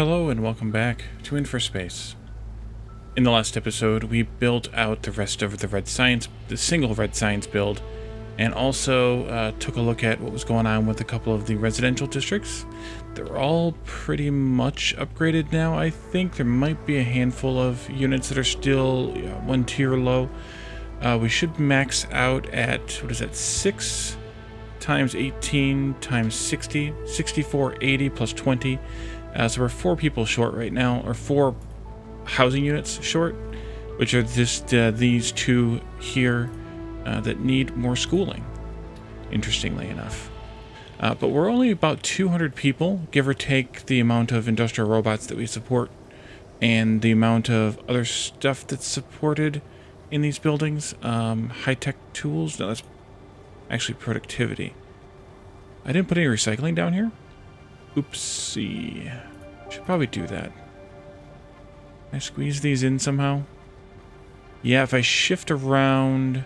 Hello and welcome back to InfraSpace. In the last episode, we built out the rest of the single red science build, and also took a look at what was going on with a couple of the residential districts. They're all pretty much upgraded now. I think there might be a handful of units that are still one tier low. We should max out at, what is that, 6 times 18 times 60, 6480 plus 20. So we're 4 people short right now, or 4 housing units short, which are just these 2 here that need more schooling, interestingly enough. But we're only about 200 people, give or take the amount of industrial robots that we support and the amount of other stuff that's supported in these buildings. High-tech tools? No, that's actually productivity. I didn't put any recycling down here? Oopsie. Should probably do that. Can I squeeze these in somehow? Yeah, if I shift around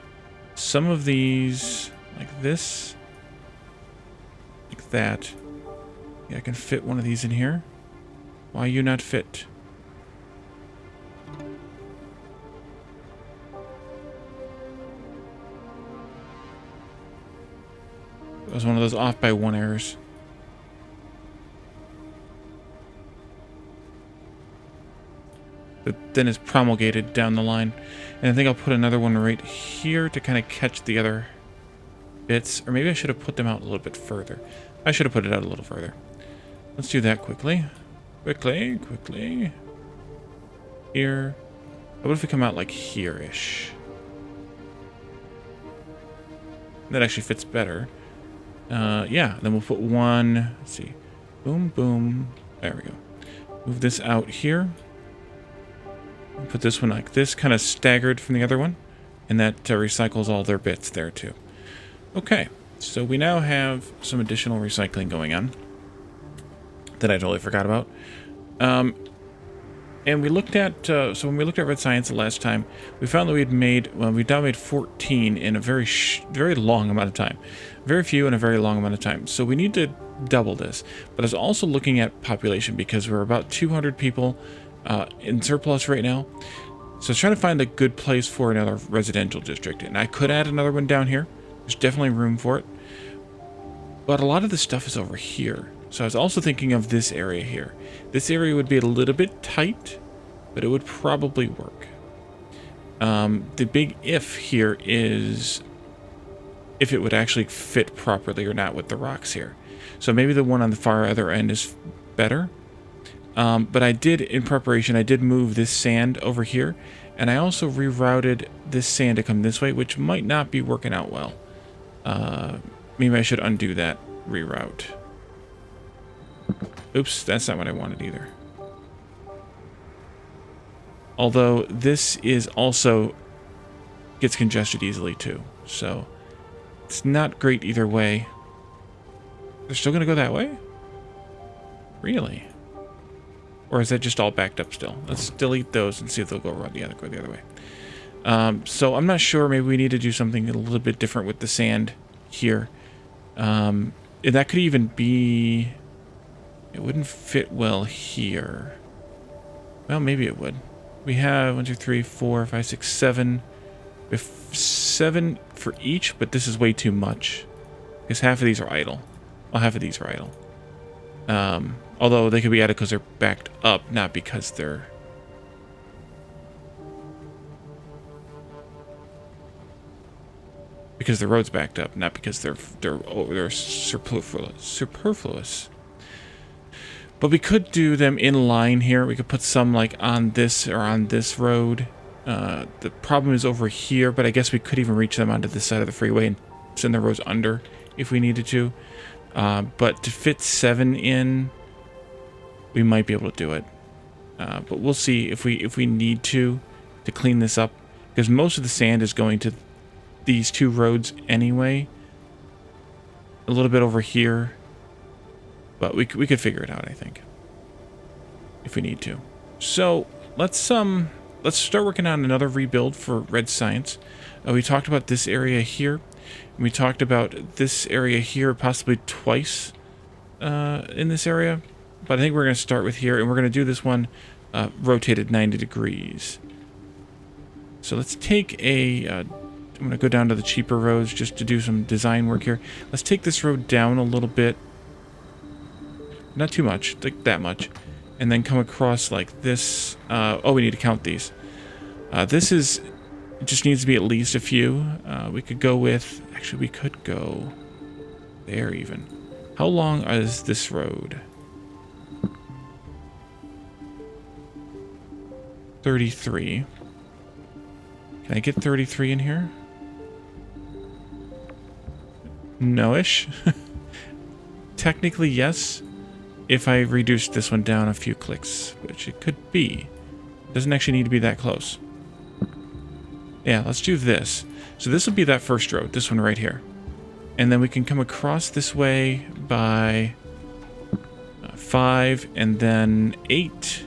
some of these like this, like that. Yeah, I can fit one of these in here. Why you not fit? That was one of those off by 1 errors. That then is promulgated down the line. And I think I'll put another one right here to kind of catch the other bits. Or maybe I should have put them out a little bit further. I should have put it out a little further. Let's do that quickly. Quickly. Here. What if we come out like here-ish? That actually fits better. Yeah, then we'll put one, let's see. Boom, boom. There we go. Move this out here. Put this one like this, kind of staggered from the other one. And that recycles all their bits there too. Okay, so we now have some additional recycling going on that I totally forgot about. And we looked at, so when we looked at Red Science the last time, we found that we'd now made 14 in a very long amount of time. Very few in a very long amount of time. So we need to double this. But I was also looking at population because we're about 200 people in surplus right now. So I was trying to find a good place for another residential district. And I could add another one down here. There's definitely room for it. But a lot of the stuff is over here. So I was also thinking of this area here. This area would be a little bit tight, but it would probably work. The big if here is if it would actually fit properly or not with the rocks here. So maybe the one on the far other end is better. But I did, in preparation, I did move this sand over here. And I also rerouted this sand to come this way, which might not be working out well. Maybe I should undo that reroute. Oops, that's not what I wanted either. Although this is also gets congested easily too. So it's not great either way. They're still going to go that way? Really? Or is that just all backed up still? Let's delete those and see if they'll go the other way. So I'm not sure. Maybe we need to do something a little bit different with the sand here. And that could even be... It wouldn't fit well here. Well, maybe it would. We have 1, 2, 3, 4, 5, 6, 7. We have 7 for each, but this is way too much. Because half of these are idle. Well, half of these are idle. Although they could be added because they're backed up, not because they're... Because the road's backed up, not because they're superfluous. But we could do them in line here. We could put some like on this or on this road. The problem is over here, but I guess we could even reach them onto this side of the freeway and send the roads under if we needed to. But to fit 7 in, we might be able to do it. But we'll see if we need to clean this up, because most of the sand is going to these 2 roads anyway. A little bit over here. But we could figure it out, I think, if we need to. So let's start working on another rebuild for Red Science. We talked about this area here. And we talked about this area here, possibly twice in this area. but I think we're going to start with here, and we're going to do this one rotated 90 degrees. So let's take a... I'm going to go down to the cheaper roads just to do some design work here. Let's take this road down a little bit. Not too much, like that much. And then come across like this. Oh, we need to count these. This is... It just needs to be at least a few. We could go with... Actually, we could go there even. How long is this road? 33. Can I get 33 in here? No-ish. Technically, yes. If I reduced this one down a few clicks, which it could be. Doesn't actually need to be that close. Yeah, let's do this. So this will be that first road, this one right here. And then we can come across this way by 5, and then 8,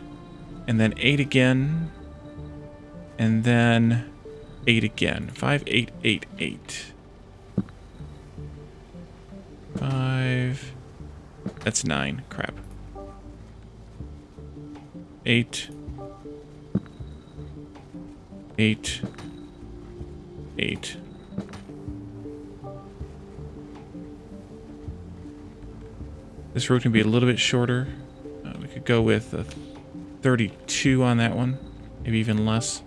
and then 8 again, and then 8 again. 5, 8, 8, 8. 5. That's 9. Crap. 8. 8. 8. This road can be a little bit shorter. We could go with a 32 on that one, maybe even less.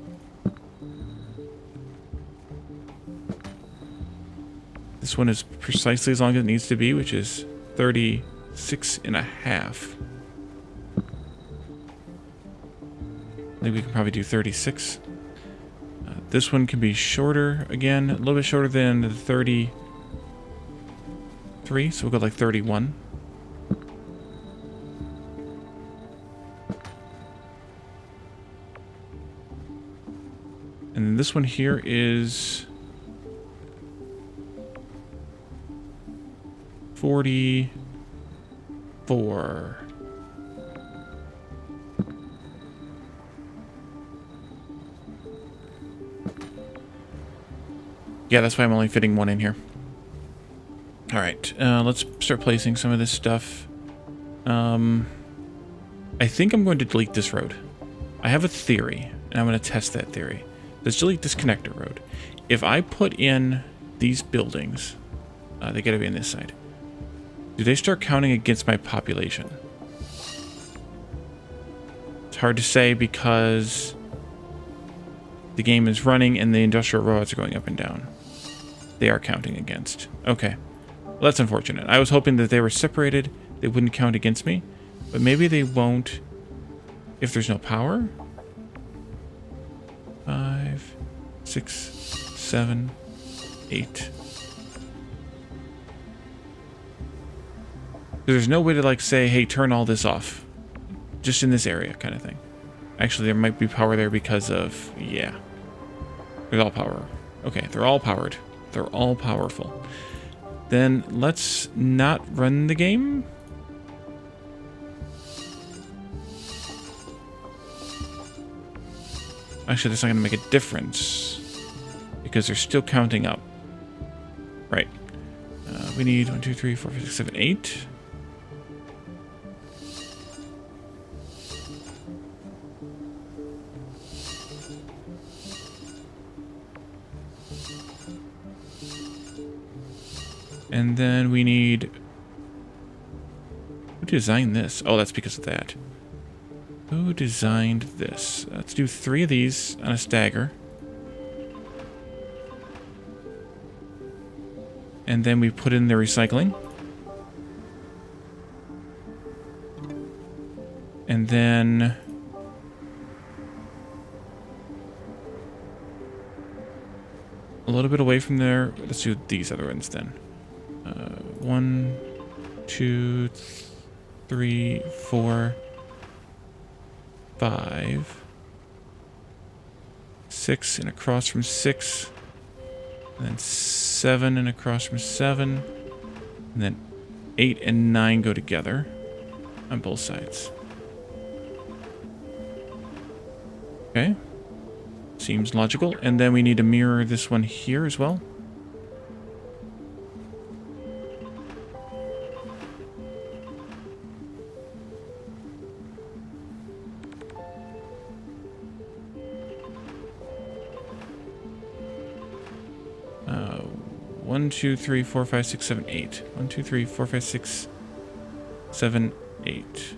This one is precisely as long as it needs to be, which is 36 and a half. I think we can probably do 36. This one can be shorter again, a little bit shorter than the 33, so we'll go like 31. And then this one here is 44. Yeah, that's why I'm only fitting one in here. Alright, let's start placing some of this stuff. I think I'm going to delete this road. I have a theory, and I'm going to test that theory. Let's delete this connector road. If I put in these buildings, they gotta be on this side. Do they start counting against my population? It's hard to say because the game is running and the industrial robots are going up and down. They are counting against. Okay. Well, that's unfortunate. I was hoping that they were separated. They wouldn't count against me. But maybe they won't if there's no power. 5, 6, 7, 8. There's no way to like say, hey, turn all this off. Just in this area kind of thing. Actually, there might be power there because of, yeah. There's all power. Okay, they're all powered. They're all powerful. Then let's not run the game. Actually, that's not going to make a difference because they're still counting up. Right. We need 1, 2, 3, 4, 5, 6, 7, 8. And then we need... Who designed this? Oh, that's because of that. Who designed this? Let's do 3 of these on a stagger. And then we put in the recycling. And then... a little bit away from there. Let's do these other ones then. 1, 2, 3, 4, 5, 6, and across from 6, and then 7 and across from 7, and then 8 and 9 go together on both sides. Okay. Seems logical. And then we need to mirror this one here as well. 1, 2, 3, 4, 5, 6, 7, 8. 1, 2, 3, 4, 5, 6, 7, 8.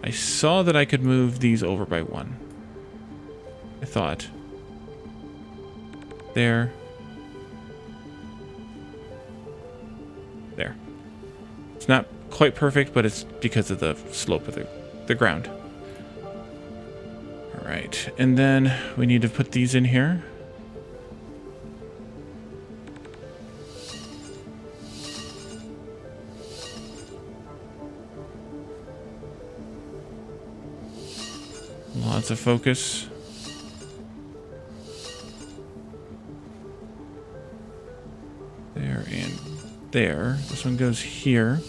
I saw that I could move these over by 1. I thought. There. There. It's not quite perfect, but it's because of the slope of the ground. Alright, and then we need to put these in here. Lots of focus. There and there. This one goes here.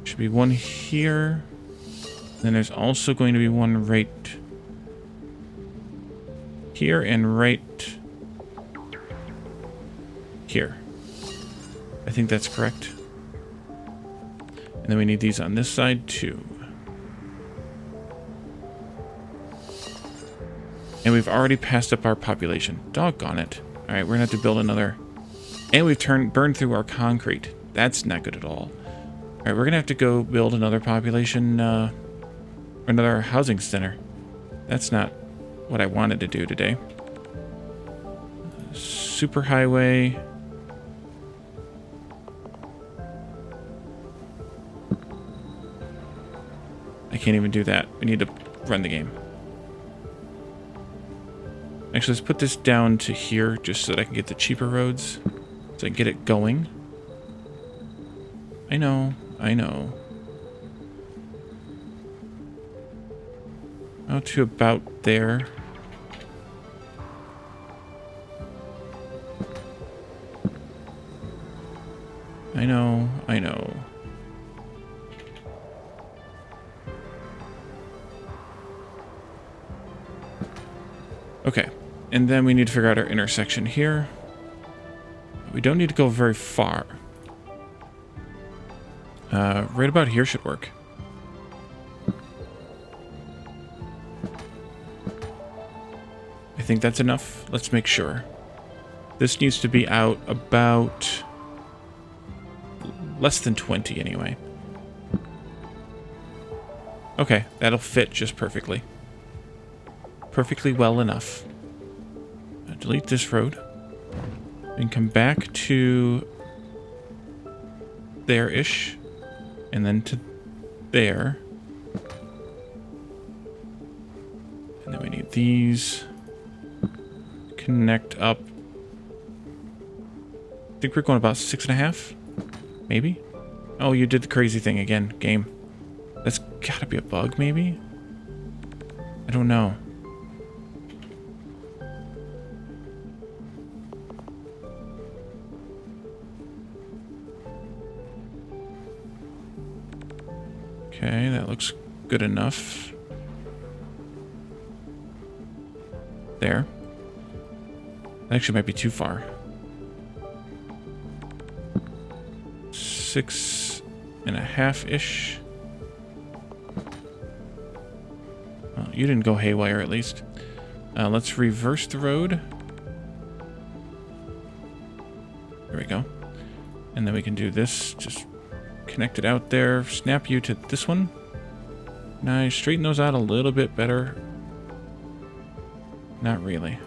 Should be one here. Then there's also going to be one right here and right here. I think that's correct. And then we need these on this side too. And we've already passed up our population. Doggone it. Alright, we're gonna have to build another. And we've burned through our concrete. That's not good at all. Alright, we're gonna have to go build another population, another housing center. That's not what I wanted to do today. Superhighway. I can't even do that. We need to run the game. Actually, let's put this down to here just so that I can get the cheaper roads. So I can get it going. I know. Out to about there. I know. Okay, and then we need to figure out our intersection here. We don't need to go very far. Right about here should work. I think that's enough. Let's make sure. This needs to be out about less than 20 anyway. Okay, that'll fit just perfectly. Perfectly well enough. Delete this road. And come back to there-ish. And then to there. And then we need these. Connect up. I think we're going about 6.5. Maybe? Oh, you did the crazy thing again, game. That's gotta be a bug, maybe? I don't know. Okay, that looks good enough. There. That actually might be too far. 6.5-ish. Well, you didn't go haywire at least. Let's reverse the road. There we go. And then we can do this. Just connect it out there. Snap you to this one. Nice. Straighten those out a little bit better. Not really.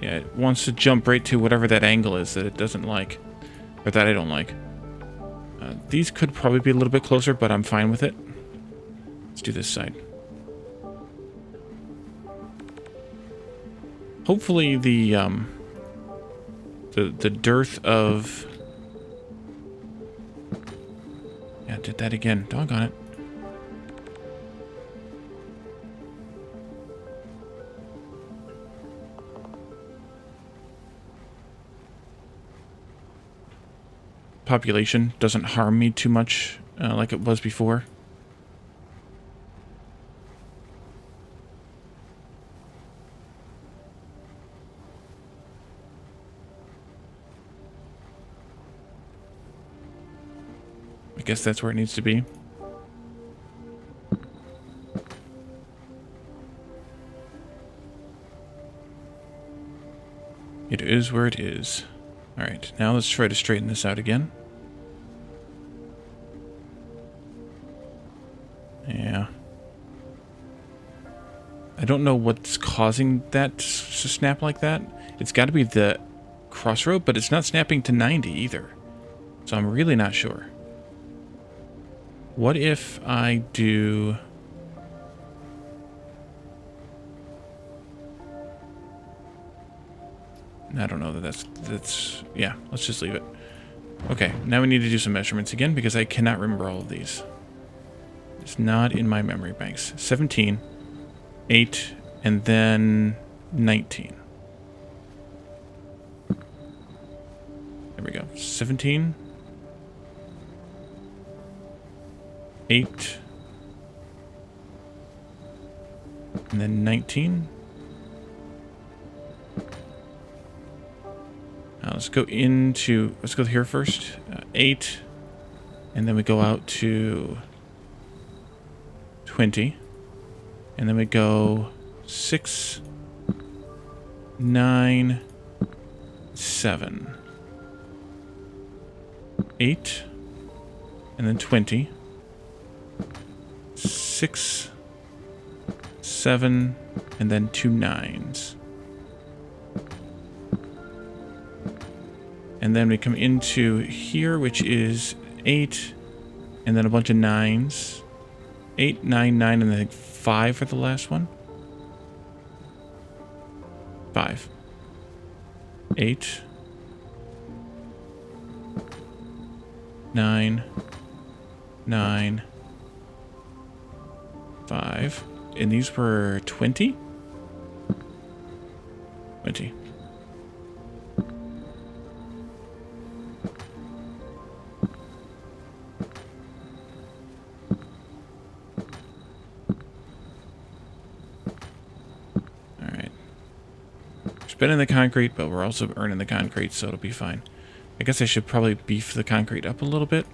Yeah, it wants to jump right to whatever that angle is that it doesn't like. Or that I don't like. These could probably be a little bit closer, but I'm fine with it. Let's do this side. Hopefully the dearth of... Yeah, did that again. Doggone it. Population doesn't harm me too much like it was before. I guess that's where it needs to be. It is where it is. Alright, now let's try to straighten this out again. Yeah. I don't know what's causing that to snap like that. It's got to be the crossroad, but it's not snapping to 90 either. So I'm really not sure. What if I do... I don't know that's... Yeah, let's just leave it. Okay, now we need to do some measurements again because I cannot remember all of these. It's not in my memory banks. 17, 8, and then 19. There we go. 17, 8, and then 19. Let's go here first. 8, and then we go out to 20, and then we go 6, 9, 7, 8, and then 20, 6, 7, and then 2 9s. And then we come into here, which is 8, and then a bunch of 9s. 8, 9, 9, and I think 5 for the last one. 5. 8. 9. 9. 5. And these were 20? 20. Spending the concrete, but we're also earning the concrete, so it'll be fine. I guess I should probably beef the concrete up a little bit.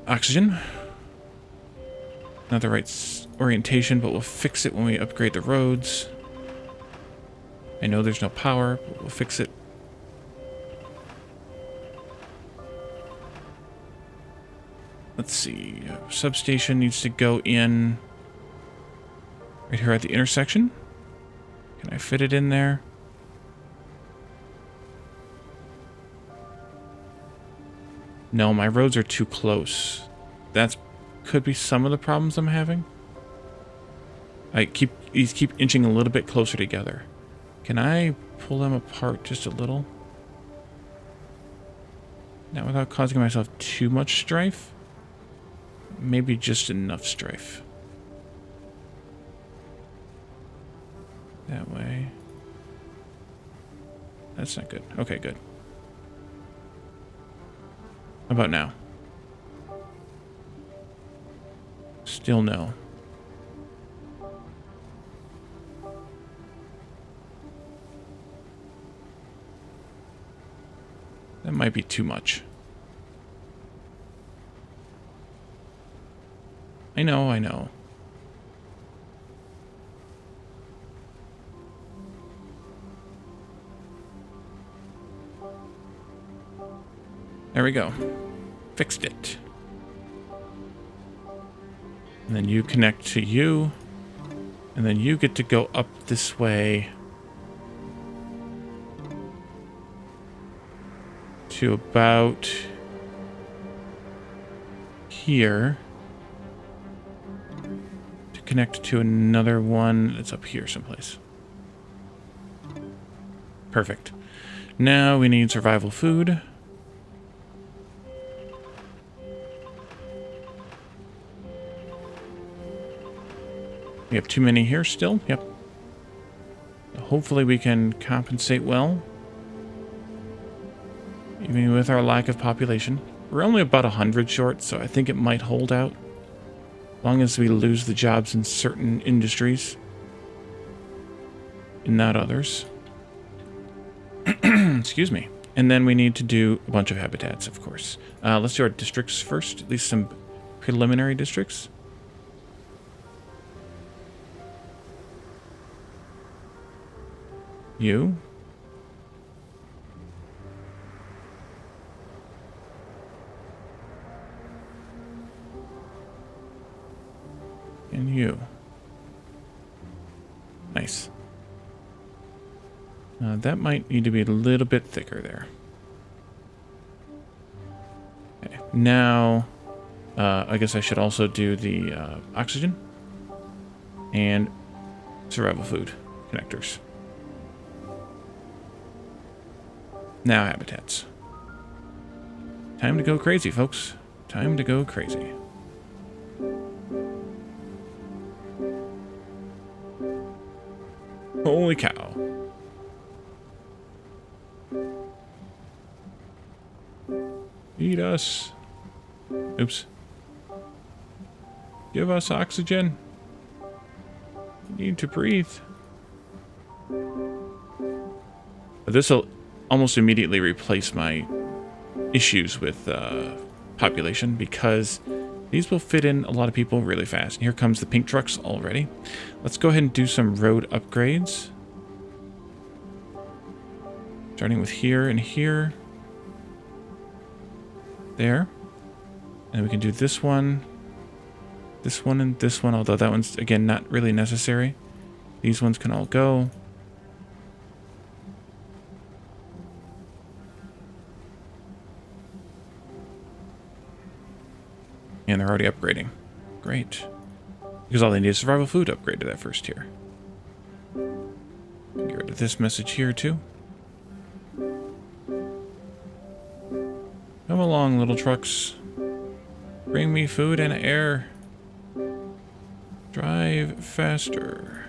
Oxygen. Not the right orientation, but we'll fix it when we upgrade the roads. I know there's no power, but we'll fix it. Let's see. Substation needs to go in right here at the intersection. Can I fit it in there? No, my roads are too close. That could be some of the problems I'm having. These keep inching a little bit closer together. Can I pull them apart just a little? Not without causing myself too much strife. Maybe just enough strife. That way. That's not good. Okay, good. How about now? Still no. That might be too much. I know, I know. There we go. Fixed it. And then you connect to you. And then you get to go up this way to about here to connect to another one that's up here someplace. Perfect. Now we need survival food. We have too many here still. Yep. Hopefully we can compensate well. Even with our lack of population. We're only about 100 short, so I think it might hold out. As long as we lose the jobs in certain industries. And not others. Excuse me. And then we need to do a bunch of habitats, of course. Let's do our districts first. At least some preliminary districts. You. And you. Nice. That might need to be a little bit thicker there. Okay. Now, I guess I should also do the oxygen and survival food connectors. Now habitats. Time to go crazy, folks. Time to go crazy. Holy cow. Feed us. Oops. Give us oxygen. We need to breathe. This will almost immediately replace my issues with population, because these will fit in a lot of people really fast. And here comes the pink trucks already. Let's go ahead and do some road upgrades. Starting with here and here. There. And we can do this one, and this one, although that one's, again, not really necessary. These ones can all go. And they're already upgrading. Great. Because all they need is survival food upgrade to that first tier. Get rid of this message here, too. Come along, little trucks. Bring me food and air. Drive faster.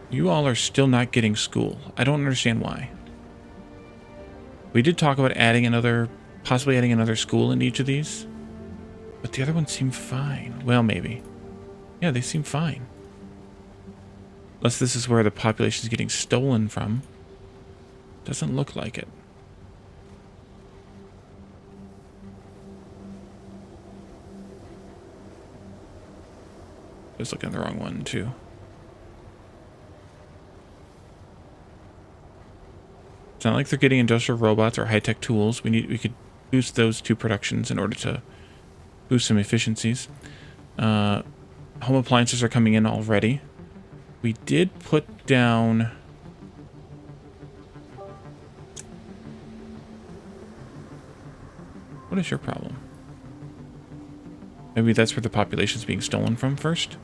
You all are still not getting school. I don't understand why. We did talk about possibly adding another school in each of these. But the other ones seem fine. Well, maybe. Yeah, they seem fine. Unless this is where the population is getting stolen from. Doesn't look like it. Just looking at the wrong one, too. It's not like they're getting industrial robots or high-tech tools. We could boost those two productions in order to boost some efficiencies. Home appliances are coming in already. We did put down... What is your problem? Maybe that's where the population is being stolen from first.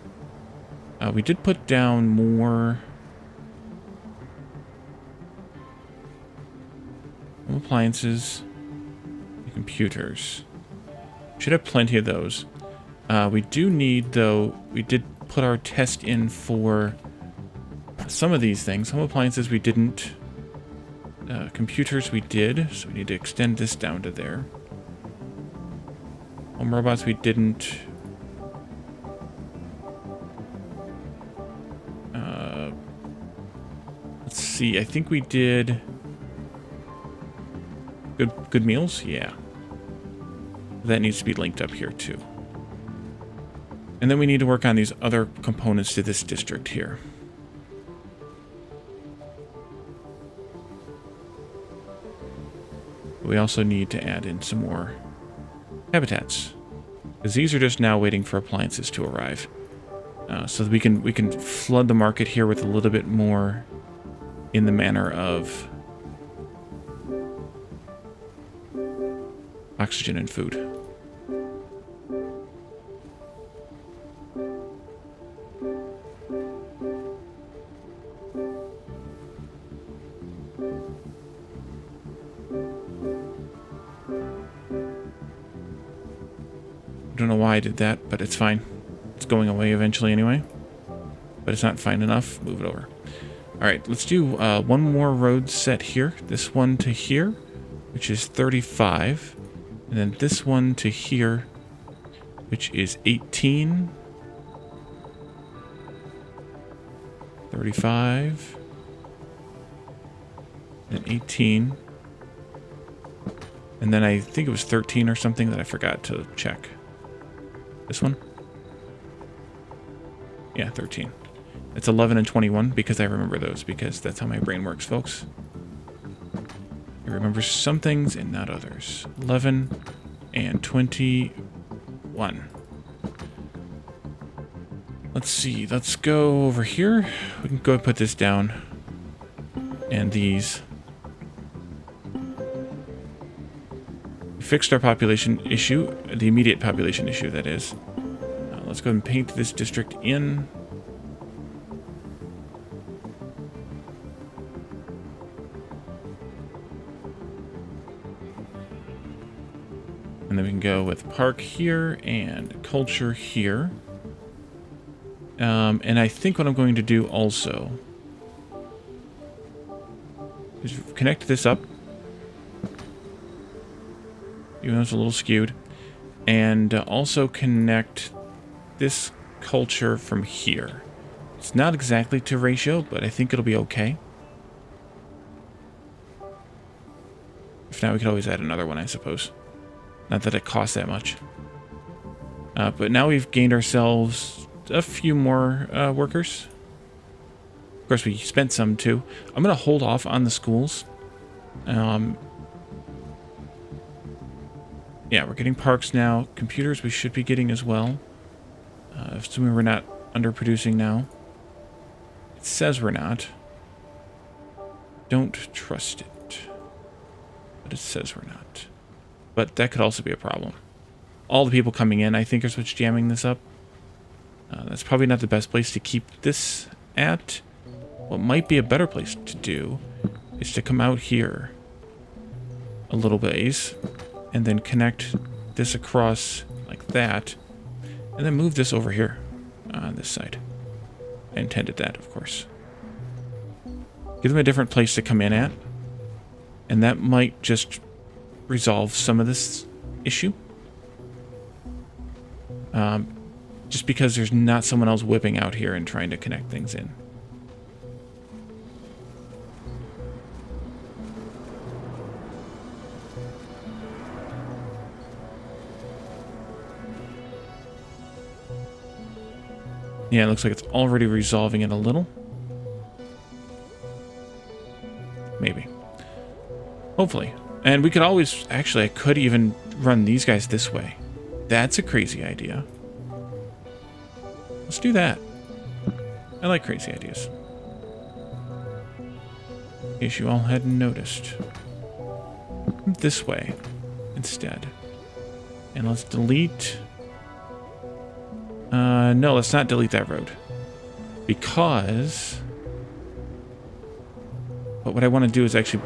We did put down more... home appliances, and computers. Should have plenty of those. We do need, though, we did put our test in for some of these things. Home appliances we didn't. Computers we did, so we need to extend this down to there. Home robots we didn't. Let's see, I think we did... Good meals? Yeah. That needs to be linked up here, too. And then we need to work on these other components to this district here. We also need to add in some more habitats, because these are just now waiting for appliances to arrive. So that we can flood the market here with a little bit more in the manner of oxygen and food. Don't know why I did that, but it's fine. It's going away eventually anyway. But it's not fine enough. Move it over. Alright, let's do one more road set here. This one to here, which is 35. And then this one to here, which is 18. 35. And 18. And then I think it was 13 or something that I forgot to check. This one? Yeah, 13. It's 11 and 21 because I remember those, because that's how my brain works, folks. It remembers some things and not others. 11 and 21. Let's see. Let's go over here. We can go and put this down. And these. We fixed our population issue. The immediate population issue, that is. Let's go ahead and paint this district in. And then we can go with park here and culture here. And I think what I'm going to do also is connect this up, even though it's a little skewed, and also connect this culture from here. It's not exactly to ratio, but I think it'll be okay. If not, we could always add another one, I suppose. Not that it costs that much. But now we've gained ourselves a few more workers. Of course, we spent some too. I'm going to hold off on the schools. Yeah, we're getting parks now. Computers we should be getting as well. Assuming we're not underproducing now. It says we're not. Don't trust it. But it says we're not. But that could also be a problem. All the people coming in, I think, is what's jamming this up. That's probably not the best place to keep this at. What might be a better place to do is to come out here a little ways and then connect this across like that, and then move this over here on this side. I intended that, of course. Give them a different place to come in at, and that might just resolve some of this issue. Just because there's not someone else whipping out here and trying to connect things in. Yeah, it looks like it's already resolving it a little. Maybe. Hopefully. And we could always... Actually, I could even run these guys this way. That's a crazy idea. Let's do that. I like crazy ideas. In case you all hadn't noticed. This way instead. And let's delete... no, let's not delete that road. Because... But what I want to do is actually...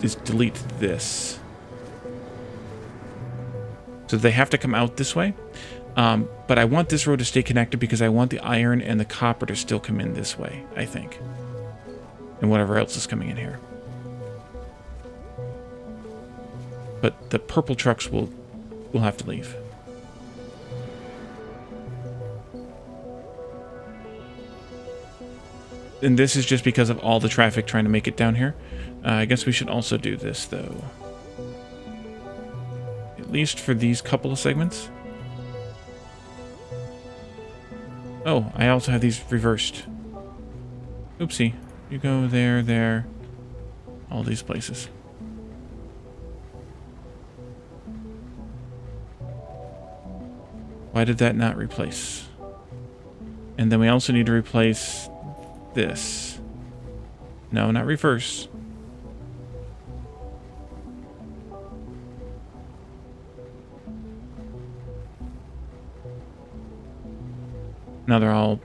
is delete this. So they have to come out this way. But I want this road to stay connected because I want the iron and the copper to still come in this way, I think. And whatever else is coming in here. But the purple trucks will have to leave. And this is just because of all the traffic trying to make it down here. I guess we should also do this, though. At least for these couple of segments. Oh, I also have these reversed. Oopsie. You go there, there. All these places. Why did that not replace? And then we also need to replace this. No, not reverse. Now they're all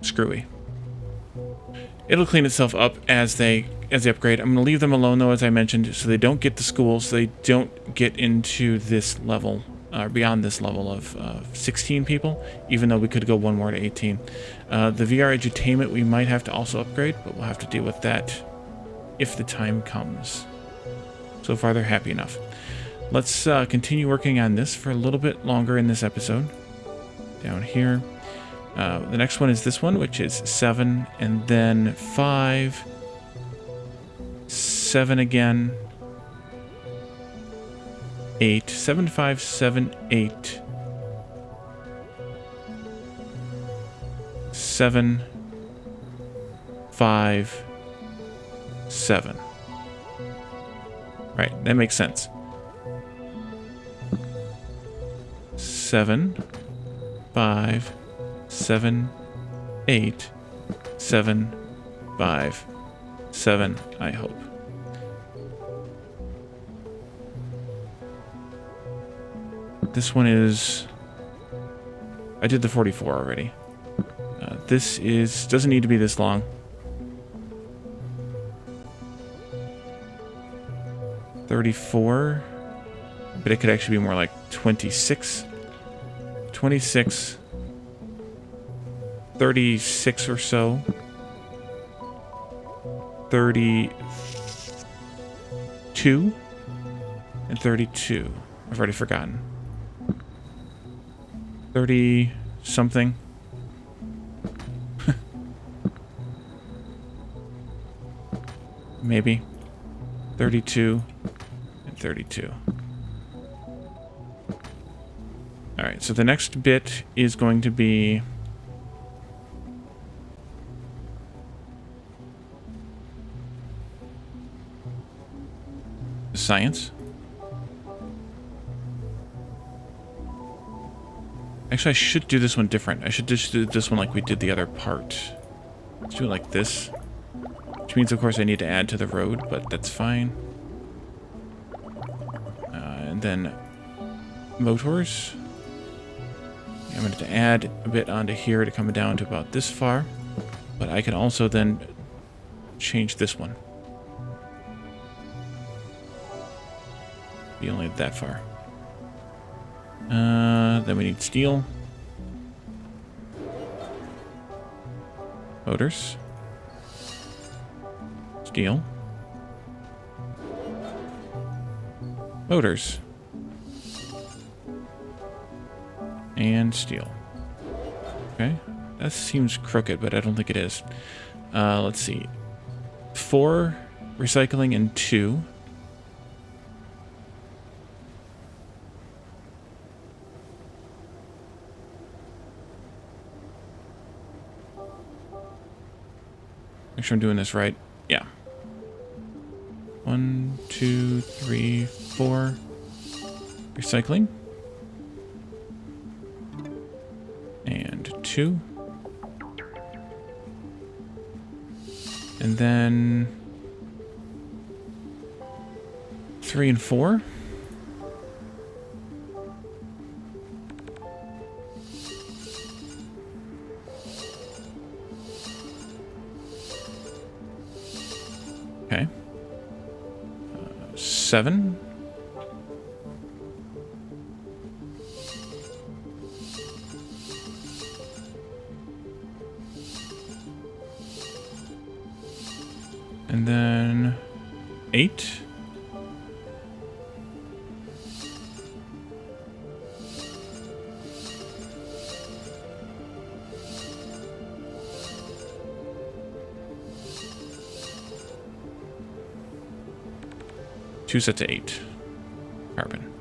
screwy. It'll clean itself up as they upgrade. I'm going to leave them alone, though, as I mentioned, so they don't get the schools, so they don't get into this level, or beyond this level of 16 people, even though we could go one more to 18. The VR edutainment we might have to also upgrade, but we'll have to deal with that if the time comes. So far, they're happy enough. Let's continue working on this for a little bit longer in this episode. Down here. The next one is this one, which is 7, and then 5, 7 again, 8, 7, 5, 7, 8, 7, 5, 7. Right, that makes sense. 7, 5, 7, 8, 7, 5, 7, I hope. This one is... I did the 44 already. This is... doesn't need to be this long. 34. But it could actually be more like 26. 26. 36 or so. 32. And 32. I've already forgotten. 30 something. Maybe. 32 and 32. Alright, so the next bit is going to be science. Actually, I should do this one different. I should just do this one like we did the other part. Let's do it like this. Which means, of course, I need to add to the road, but that's fine. And then motors. I'm going to add a bit onto here to come down to about this far. But I can also then change this one. Be only that far. Then we need steel. Motors. Steel. Motors. And steel. Okay. That seems crooked, but I don't think it is. Let's see. 4 recycling and 2. Make sure I'm doing this right. Yeah. 1, 2, 3, 4. Recycling. And 2. And then 3 and 4. Okay. 7. And then 8. Two sets of 8 carbon.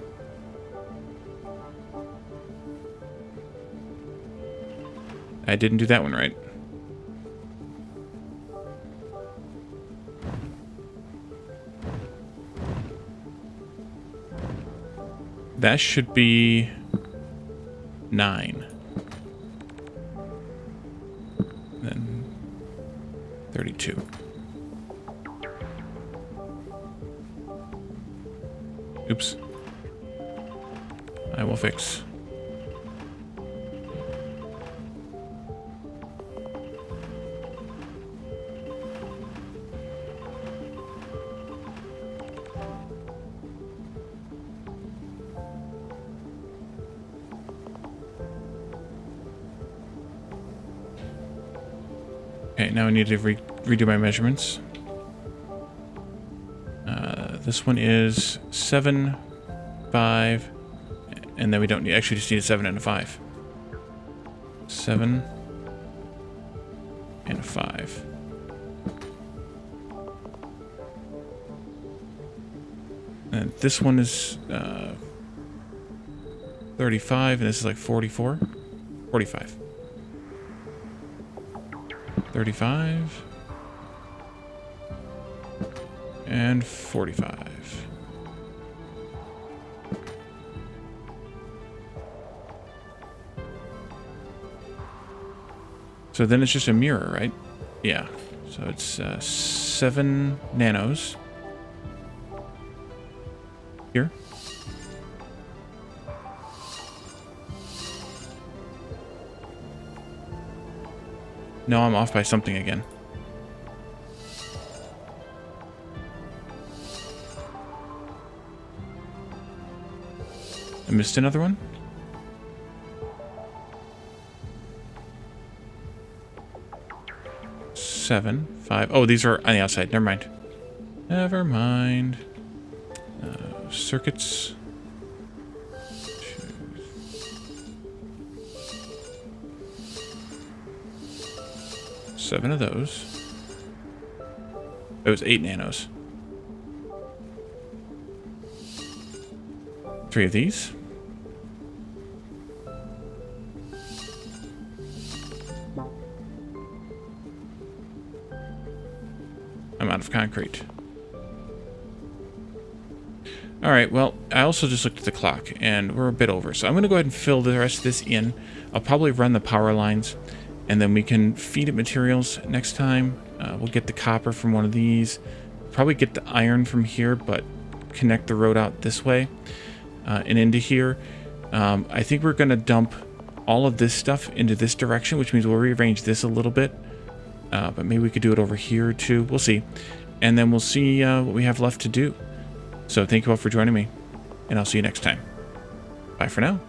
I didn't do that one right. That should be 9. Then 32. Oops. I will fix. Okay, now I need to redo my measurements. This one is 7, 5, and then we don't need, actually just need a 7 and a 5. 7 and a 5. And this one is 35, and this is like 44. 45. 35. And 45. So then it's just a mirror, right? Yeah. So it's 7 nanos. Here. No, I'm off by something again. I missed another one? Seven, 5. Oh, these are on the outside. Never mind. Never mind. Circuits. 7 of those. It was 8 nanos. 3 of these. I'm out of concrete. Alright, well, I also just looked at the clock, and we're a bit over. So I'm going to go ahead and fill the rest of this in. I'll probably run the power lines, and then we can feed it materials next time. We'll get the copper from one of these. Probably get the iron from here, but connect the road out this way and into here. I think we're going to dump all of this stuff into this direction, which means we'll rearrange this a little bit. But maybe we could do it over here too. We'll see. And then we'll see what we have left to do. So thank you all for joining me, and I'll see you next time. Bye for now.